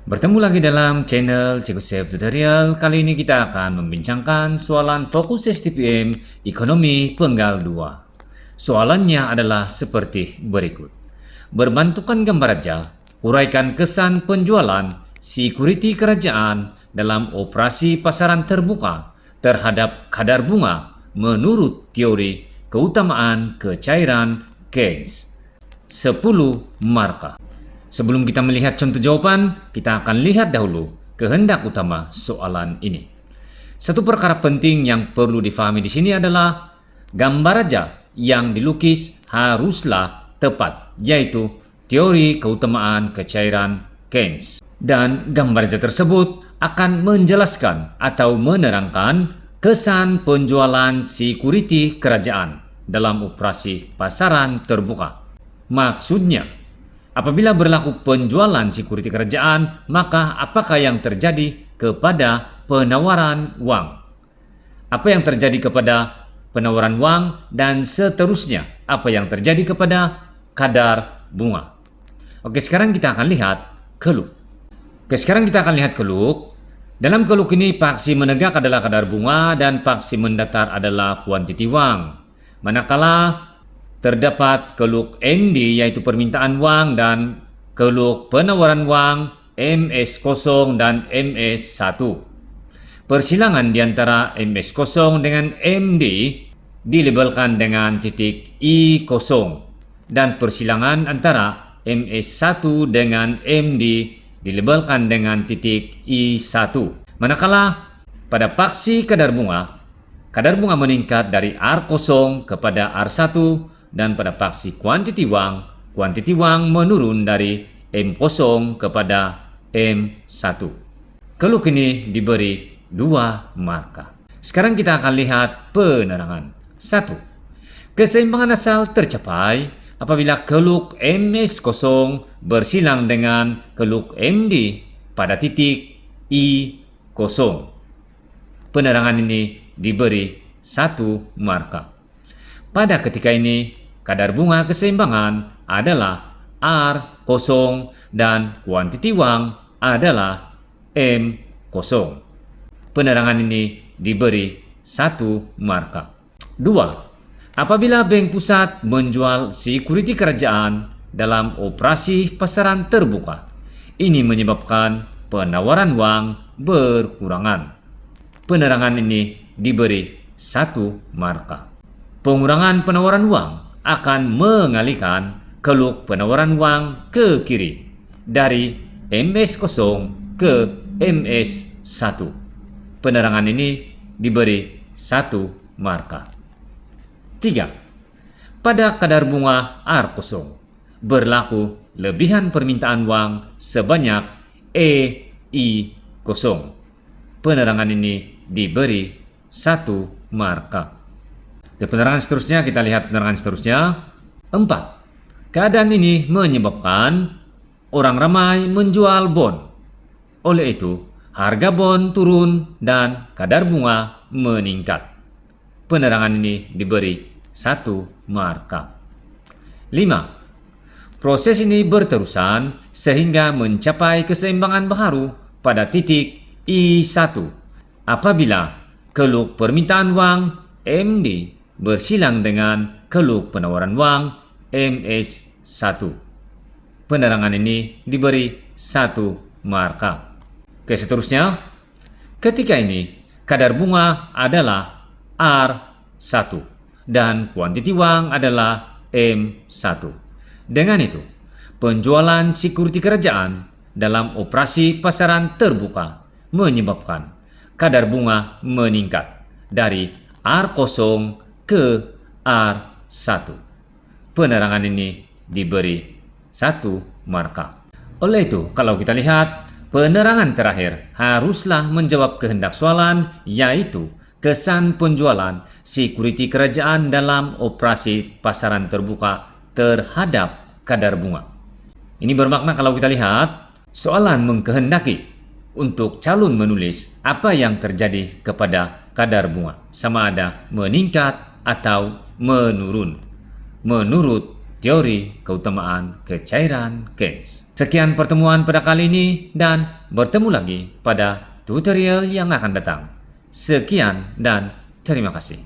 Bertemu lagi dalam channel Cikgu Chef Tutorial. Kali ini kita akan membincangkan soalan fokus STPM Ekonomi Penggal 2. Soalannya adalah seperti berikut. Berbantukan gambar raja, uraikan kesan penjualan security kerajaan dalam operasi pasaran terbuka terhadap kadar bunga menurut teori keutamaan kecairan Keynes. 10 markah. Sebelum kita melihat contoh jawaban, kita akan lihat dahulu kehendak utama soalan ini. Satu perkara penting yang perlu difahami di sini adalah gambar raja yang dilukis haruslah tepat, yaitu teori keutamaan kecairan Keynes. Dan gambar raja tersebut akan menjelaskan atau menerangkan kesan penjualan security kerajaan dalam operasi pasaran terbuka. Maksudnya, apabila berlaku penjualan security kerajaan, maka apakah yang terjadi kepada penawaran wang? Apa yang terjadi kepada penawaran wang dan seterusnya? Apa yang terjadi kepada kadar bunga? Oke, sekarang kita akan lihat keluk. Dalam keluk ini, paksi menegak adalah kadar bunga dan paksi mendatar adalah kuantiti wang. Manakala terdapat keluk MD yaitu permintaan wang dan keluk penawaran wang MS0 dan MS1. Persilangan di antara MS0 dengan MD dilabelkan dengan titik I0 dan persilangan antara MS1 dengan MD dilabelkan dengan titik I1. Manakala pada paksi kadar bunga meningkat dari R0 kepada R1, dan pada paksi kuantiti wang menurun dari M0 kepada M1. Keluk ini diberi 2 markah. Sekarang kita akan lihat penerangan. 1. Keseimbangan asal tercapai apabila keluk MS0 bersilang dengan keluk MD pada titik I0. Penerangan ini diberi 1 markah. Pada ketika ini, kadar bunga keseimbangan adalah R0 dan kuantiti wang adalah M0. Penerangan ini diberi 1 markah. 2. Apabila Bank Pusat menjual security kerajaan dalam operasi pasaran terbuka, ini menyebabkan penawaran wang berkurangan. Penerangan ini diberi 1 markah. Pengurangan penawaran wang akan mengalihkan keluk penawaran wang ke kiri dari MS0 ke MS1. Penerangan ini diberi 1 markah. 3. Pada kadar bunga R0 berlaku lebihan permintaan wang sebanyak EI0. Penerangan ini diberi 1 markah. Di penerangan seterusnya, kita lihat penerangan seterusnya. 4. Keadaan ini menyebabkan orang ramai menjual bon. Oleh itu, harga bon turun dan kadar bunga meningkat. Penerangan ini diberi 1 markah. 5. Proses ini berterusan sehingga mencapai keseimbangan baharu pada titik I1 apabila keluk permintaan wang MD bersilang dengan keluk penawaran wang MS1. Penerangan ini diberi 1 markah. Oke, seterusnya. Ketika ini, kadar bunga adalah R1 dan kuantiti wang adalah M1. Dengan itu, penjualan security kerajaan dalam operasi pasaran terbuka menyebabkan kadar bunga meningkat dari R0 ke R1. Penerangan ini diberi 1 markah. Oleh itu, kalau kita lihat, penerangan terakhir haruslah menjawab kehendak soalan, yaitu kesan penjualan security kerajaan dalam operasi pasaran terbuka terhadap kadar bunga. Ini bermakna kalau kita lihat, soalan mengkehendaki untuk calon menulis apa yang terjadi kepada kadar bunga, sama ada meningkat atau menurun menurut teori keutamaan kecairan Keynes. Sekian pertemuan pada kali ini dan bertemu lagi pada tutorial yang akan datang. Sekian dan terima kasih.